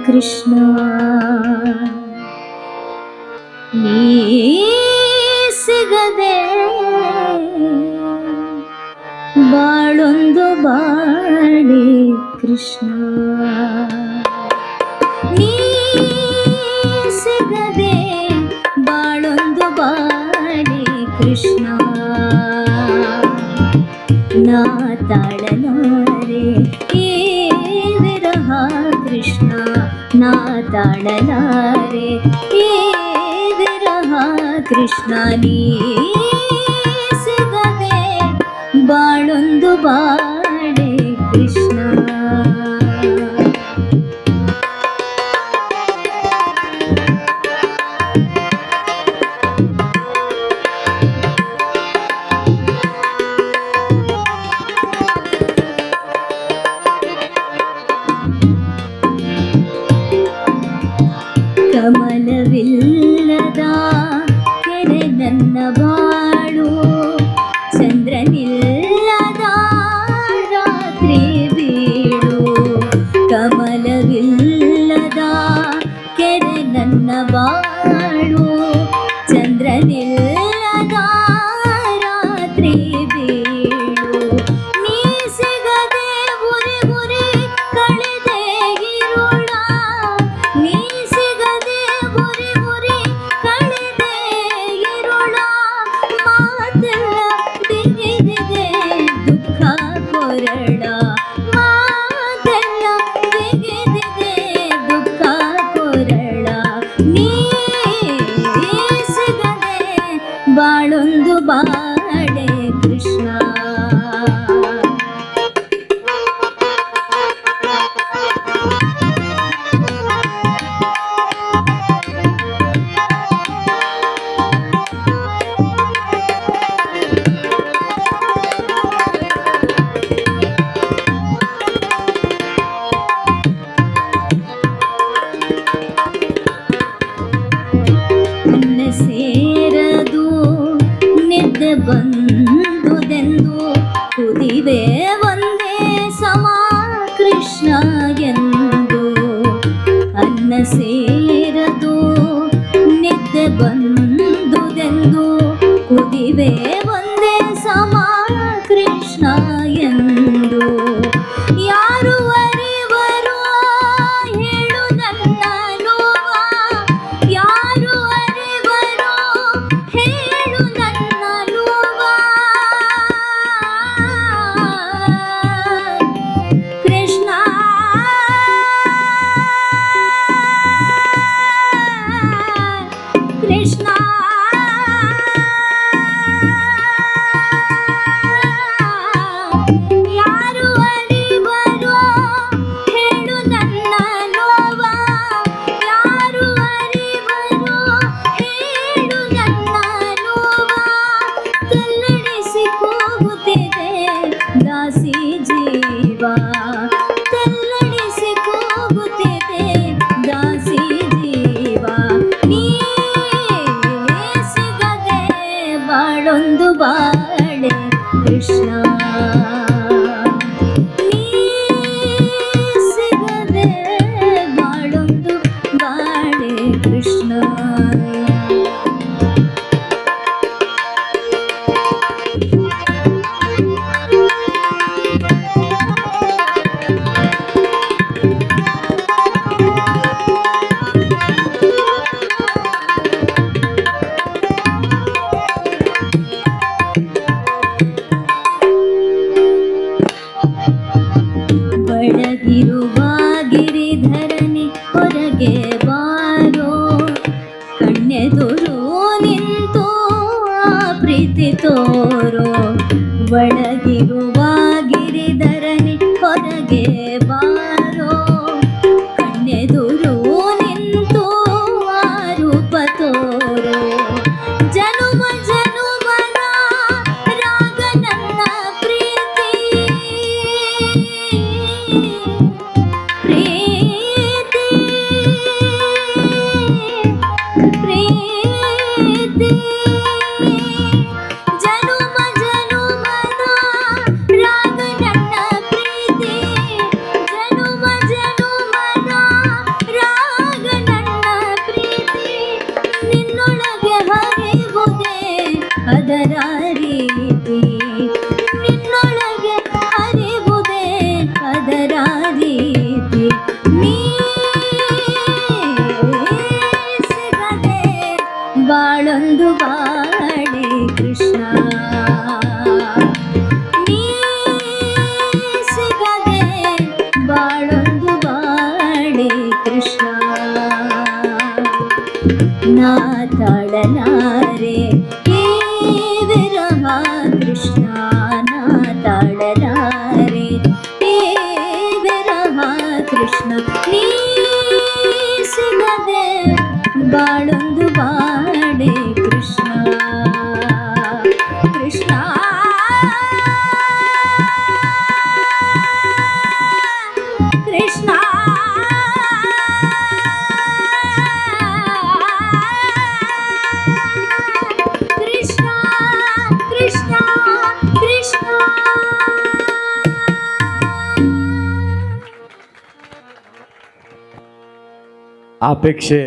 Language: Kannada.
ಕೃಷ್ಣ ನೀ ಸಿಗದೆ ಬಾಳೊಂದು ಬಾಳಿ ಕೃಷ್ಣ ನೀ ಸಿಗದೆ ಬಾಳೊಂದು ಬಾಳಿ ಕೃಷ್ಣ ನಾ ತಾಳಲಾರೆ ಈ ವಿರಹ ಕೃಷ್ಣ ನಾ ತಾಳಲಾರೆ ಈ ವಿರಹ ಕೃಷ್ಣ ನೀ ಸಿಗದೆ ಬಾಳೊಂದು ಬಾಳೆ ಕೃಷ್ಣ ಕಮಲವಿಲ್ಲದ ಕೆರೆ ನನ್ನ ಬಾಳು ಚಂದ್ರನಿಲ್ಲದ ರಾತ್ರಿ ಬೀಳು ಕಮಲವಿಲ್ಲದ ಕೆರೆ ನನ್ನ ಬಾಳು ಚಂದ್ರನಿಲ್ಲದ ರಾತ್ರಿ ಬೀಳು ನೀ ಸಿಗದೆ ಉರಿ ಉರಿ ಕಳೆದೆ ಇರುಳ ನೀ ಸಿಗದೆ ಉರಿ ಉರಿ ಕಳೆದೆ ಇರುಳ ಮಾತೆಲ್ಲ ಬಿಗಿದಿದೆ ದುಃಖ ಕೊರಳ ಮಾತೆಲ್ಲ ಬಿಗಿದಿದೆ ದುಃಖ ಕೊರಳ ನೀ ಸಿಗದೆ ಬಾಳೊಂದು ಬಾಳೆ ಕೃಷ್ಣ ಸೇರದು ನಿದ್ದೆ ಬಂದುದೆಂದು ಕುದಿವೆ ಒಂದೇ ಸಮ ಕೃಷ್ಣ ಎಂದು ಅನ್ನ ಸೇರದು ನಿದ್ದೆ ಬಂದುದೆಂದು ಕುದಿವೆ ಒಂದೇ ಸಮ ಕೃಷ್ಣ ಎಂದು ಯಾರು ಅರಿವರು ಹೇಳು ನನ್ನ ನೋವ ಯಾರು ಅರಿವರು ಹೇಳು ನನ್ನ ನೋವ ಕೃಷ್ಣ ಕೃಷ್ಣ ಯಾರು ಅರಿವರು ಹೇಳು ನನ್ನ ನೋವ ಯಾರು ಅರಿವರು ಹೇಳು ನನ್ನ ನೋವ ತಲ್ಲಣಿಸಿ ಕೂಗುತ್ತಿದೆ ದಾಸಿ ಜೀವ ತಲ್ಲಣಿಸಿ ಕೂಗುತ್ತಿದೆ ದಾಸಿ ಜೀವ ನೀ ಸಿಗದೆ ಬಾಳೊಂದು ಬಾಳೆ ಕೃಷ್ಣ ನೀ ಸಿಗದೆ ಬಾಳೊಂದು ಬಾಳೆ ಕೃಷ್ಣ ಒಳಗಿರುವ ಗಿರಿಧರನಿ ಹೊರಗೆ ಬಾರೋ ಕಣ್ಣೆದುರು ನಿಂತು ಆ ಪ್ರೀತಿ ತೋರೋ ಒಳಗಿರುವ ಗಿರಿಧರನಿ ಹೊರಗೆ ಬಾರೋ ಕಣ್ಣೆದುರು ನಿಂತು ಆ ರೂಪ ತೋರೋ ಜನುಮ ಜನುಮನ ರಾಗ ನನ್ನ ಪ್ರೀತಿ ಪ್ರೀತಿ ಪ್ರೀತಿ ಜನುಮ ಜನುಮನ ರಾಗ ನನ್ನ ಪ್ರೀತಿ ಜನುಮ ಜನುಮನ ಬಾಳೊಂದು ಬಾಳೆ ಕೃಷ್ಣ ನೀ ಸಿಗದೆ ಬಾಳೊಂದು ಬಾಳೆ ಕೃಷ್ಣ ನಾ ತಾಳಲಾರೆ ಈ ವಿರಹ ಕೃಷ್ಣ ನಾ ತಾಳಲಾರೆ ಈ ವಿರಹ ಕೃಷ್ಣ ನೀ ಸಿಗದೆ ಬಾಳೊಂದು ಬಾಳೆ ಕೃಷ್ಣ ಕೃಷ್ಣ ಕೃಷ್ಣ ಕೃಷ್ಣ ಕೃಷ್ಣ ಕೃಷ್ಣ ಅಪೇಕ್ಷೆ